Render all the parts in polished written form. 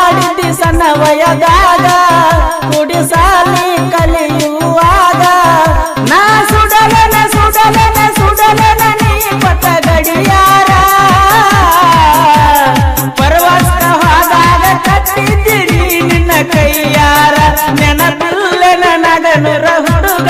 ಮಾಡಿದ್ದಿ ಸಣ್ಣ ವಯದಾಗ ಕುಡಿಸಾಲಿ ಕಲಿಯುವಾಗ ನಾ ಸುಡಲನ ಸುಡಲನ ಸುಡಲನ ನೀ ಪಟ್ಟ ಗಡಿಯಾರ ಪರವಾಸ್ಕ ಹೋದಾಗ ಕಟ್ಟಿದ್ದೀರಿ ನಿನ್ನ ಕೈಯಾರ ನೆನಪಿಲ್ಲ ನನಗನುರ ಹುಡುಗ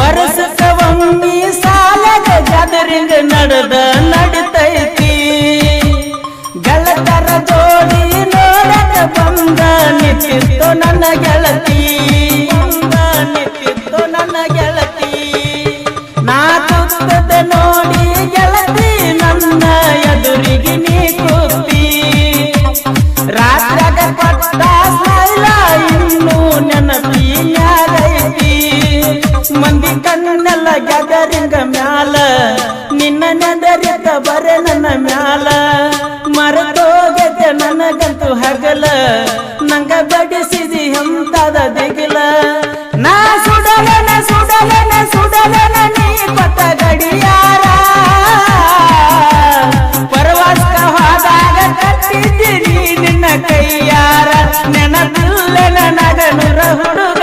ವರ್ಷಕ್ಕೊಮ್ಮೆ ಸಾಲದ ಜಾದರಿಂಗ ನಡೆದ ನಡಿತೈತಿ ಗೆಳತರ ಜೋಡಿ ನೋಡಕ ಬಂದ ನಿಂತಿತ್ತು ನನ್ನ ಗೆಳತಿ ನಾ ತುತ್ತದ ನೋಡಿ ಗೆಳತಿ ನನ್ನ ಎದುರಿಗೆ ನೀ ಕೂತಿ ರಾತ್ರಾಗ ಕೊಟ್ಟ ಸ್ಮೈಲ ಇನ್ನೂ ನೆನಪಿನ್ಯಾಗೈತಿ ಮಂದಿ ಕಣ್ಣೆಲ್ಲ ಗ್ಯಾದರಿಂಗ ಮ್ಯಾಲ ನಿನ್ನ ನೆದರಿತ ಬರೆ ನನ್ನ ಮ್ಯಾಲ ಮರೆತೋಗೈತೆ ನನಗಂತೂ ಹಗಲ ನಂಗ ಬಡಿಸಿದಿ ಎಂತಾದ ದಿಗಿಲ ನಾ ಸುಡಲನ ಸುಡಲನ ಸುಡಲನ ನೀ ಪಟ್ಟ ಗಡಿಯಾರ ಪರವಾಸ್ಕ ಹೋದಾಗ ಕಟ್ಟಿದ್ದೀರಿ ನಿನ್ನ ಕೈಯಾರ ನೆನಪಿಲ್ಲ ನನಗನುರ ಹುಡುಗ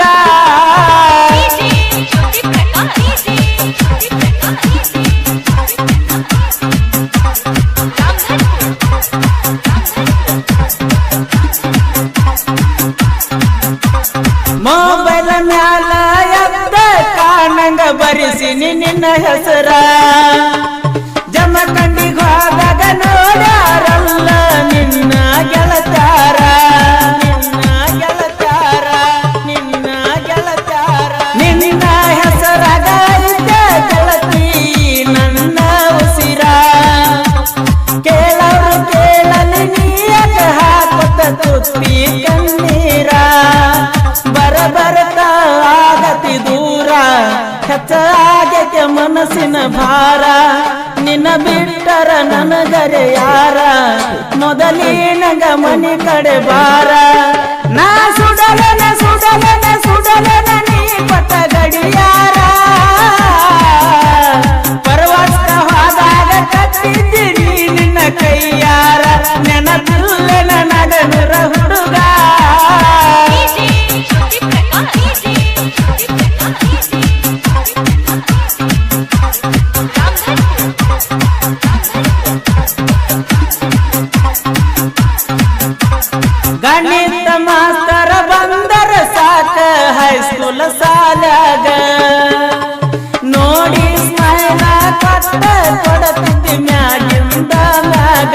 ಮೊಬೈಲ್ ಮ್ಯಾಲ ಎದ್ದ ಕಾಣಂಗ ಬರಿಸಿನಿ ನಿನ್ನ ಹೆಸರ ಜಮಖಂಡಿಗೆ ಹೋದಾಗ ನೋಡ್ಯಾರಲ್ಲ ನಿನ್ನ ಗೆಳತಾರ ನಿನ್ನ ಹೆಸರಾಗ ಗೆಳತಿ ನನ್ನ ಉಸಿರ ಕೇಳವ್ರು ಕೇಳಲಿ ನೀಯಕ ಹಾಕುತ್ತ ತುತ್ತಿ ಕಣ್ಣೀರ ಬರಬರ್ತ ಆಗತಿ ದೂರ ಹೆಚ್ಚಾಗಕ್ಕೆ ಮನಸ್ಸಿನ ಭಾರ ನಿನ್ನ ಬಿಟ್ಟರ ನನಗರೆ ಯಾರ ಮೊದಲಿನಂಗ ಮನಿ ಕಡೆ ಬಾರ ನಾ ಸುಡಲನ ಸುಡಲನ ಸುಡಲನ ನೀ ಪಟ್ಟ ಗಡಿಯಾರ ಪರವಾಸ್ಕ ಹೋದಾಗ ಕಟ್ಟಿದ್ದೀರಿ ನಿನ್ನ ಕೈಯಾರ ನೆನಪಿಲ್ಲ ನನಗನುರ ಹುಡುಗ ಗಣಿತ ಮಾಸ್ತರ ಬಂದರ ಸಾಕ ಹೈಸ್ಕೂಲ್ ಸಾಲಾಗ ನೋಡಿ ಸ್ಮೈಲ ಕೊಟ್ಟ ಕೊಡತಿದ್ದಿ ಮ್ಯಾಗಿಂದ ಮ್ಯಾಗ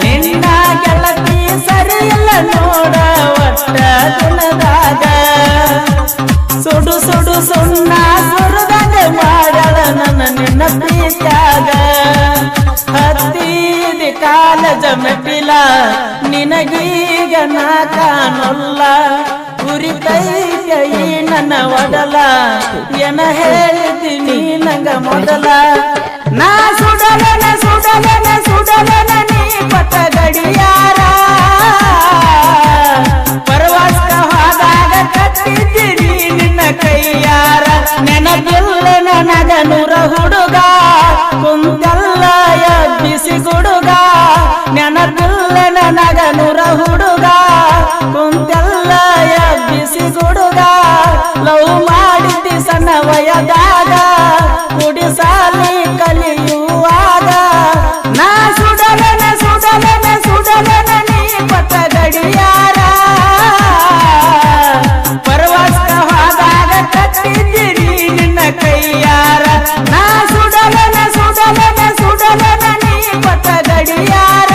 ನಿನ್ನ ಗೆಳತಿ ಸರಿಯಿಲ್ಲ ನೋಡ ಒಟ್ಟ ದಿನದಾಗ ಸುಡು ಸುಡು ಸುಣ್ಣ ಸುರದಾಗ ಮಾಡಳ ನನ್ನ ನಿನ್ನ ಪ್ರೀತ್ಯಾಗ ಹತ್ತಿದಿ ಕಾಲಜ ಮೆಟ್ಟಿಲ ನಿನಗೀಗ ನಾ ಕಾಣಲ್ಲ ಉರಿತೈಕ ಈ ನನ್ನ ಒಡಲ ಏನ ಹೇಳ್ತೀನಿ ನಂಗ ಮೊದಲ ನಾ ಸುಡಲನ ಸುಡಲನ ಸುಡಲನ ನೀ ಪಟ್ಟ ಗಡಿಯಾರ ಪರವಾಸ್ಕ ಹೋದಾಗ ಕಟ್ಟಿದ್ದೀರಿ ನಿನ್ನ ಕೈಯಾರ ನೆನಪಿಲ್ಲ ನನಗನುರ ಹುಡುಗ ಕುಂತಲ್ಲ ಎಬ್ಬಿಸಿ ಗುಡುಗ ನೆನಪಿಲ್ಲ ನನಗನುರ ಹುಡುಗ ಕುಂತಲ್ಲ ಎಬ್ಬಿಸಿ ಗುಡುಗ ಲವ್ ಮಾಡಿದ್ದಿ ಸಣ್ಣ ವಯದಾಗ ಕುಡಿಸಾಲಿ ಕಲಿಯುವಾಗ ನಾ ಸುಡಲನ ಸುಡಲನ ಸುಡಲನ ನೀ ಪಟ್ಟ ಗಡಿಯಾರ ಪರವಾಸ್ಕ ಹೋದಾಗ ಕಟ್ಟಿದ್ದೀರಿ ನಿನ್ನ ಕೈಯಾರ ನಾ ಸುಡಲನ ಸುಡಲನ ಸುಡಲನ ನೀ ಪಟ್ಟ ಗಡಿಯಾರ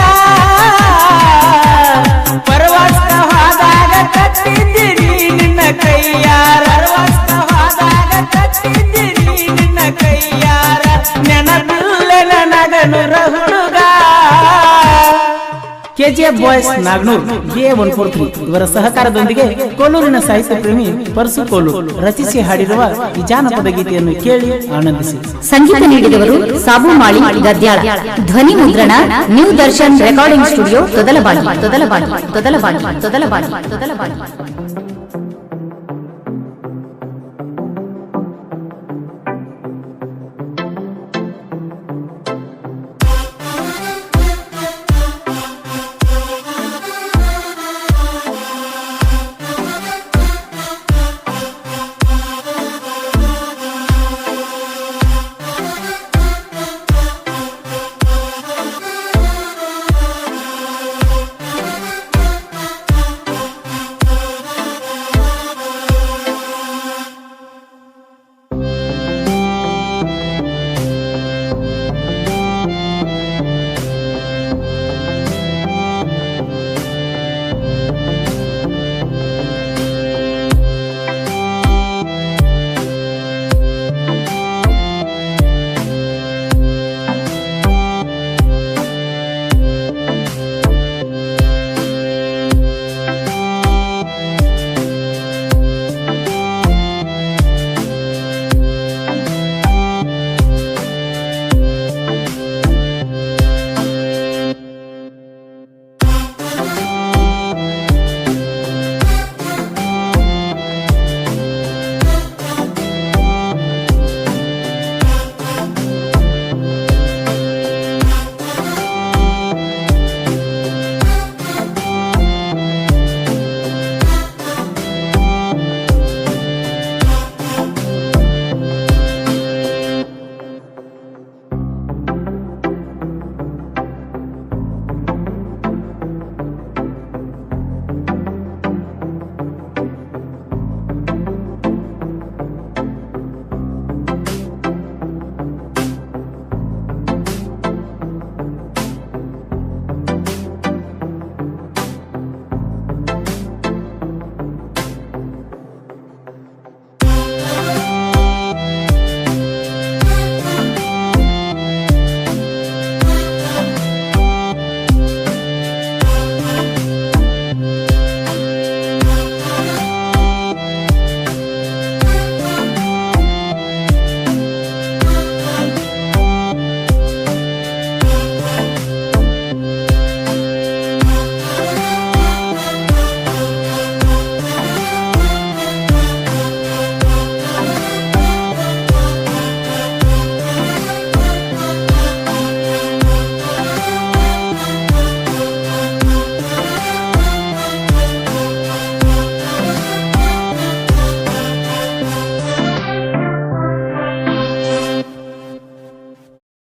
ಪರವಾಸ್ಕ ಹೋದಾಗ ಕಟ್ಟಿದ್ದೀರಿ ನಿನ್ನ ಕೈಯಾರ ಪರವಾಸ್ಕ ಹೋದಾಗ ಕೆಜಿಎಫ್ ಬಾಯ್ಸ್ ನಾಗನೂರ್ GA143 ಇವರ ಸಹಕಾರದೊಂದಿಗೆ ಕೋಲೂರಿನ ಸಾಹಿತ್ಯ ಪ್ರೇಮಿ ಪರಸು ಕೋಲೂರು ರಚಿಸಿ ಹಾಡಿರುವ ಈ ಜಾನಪದ ಗೀತೆಯನ್ನು ಕೇಳಿ ಆನಂದಿಸಿ. ಸಂಗೀತ ನೀಡಿದವರು ಸಾಬುಮಾಳಿ ಗದ್ಯಾಳ. ಧ್ವನಿ ಮುದ್ರಣ new Darshan recording studio Todalbagi.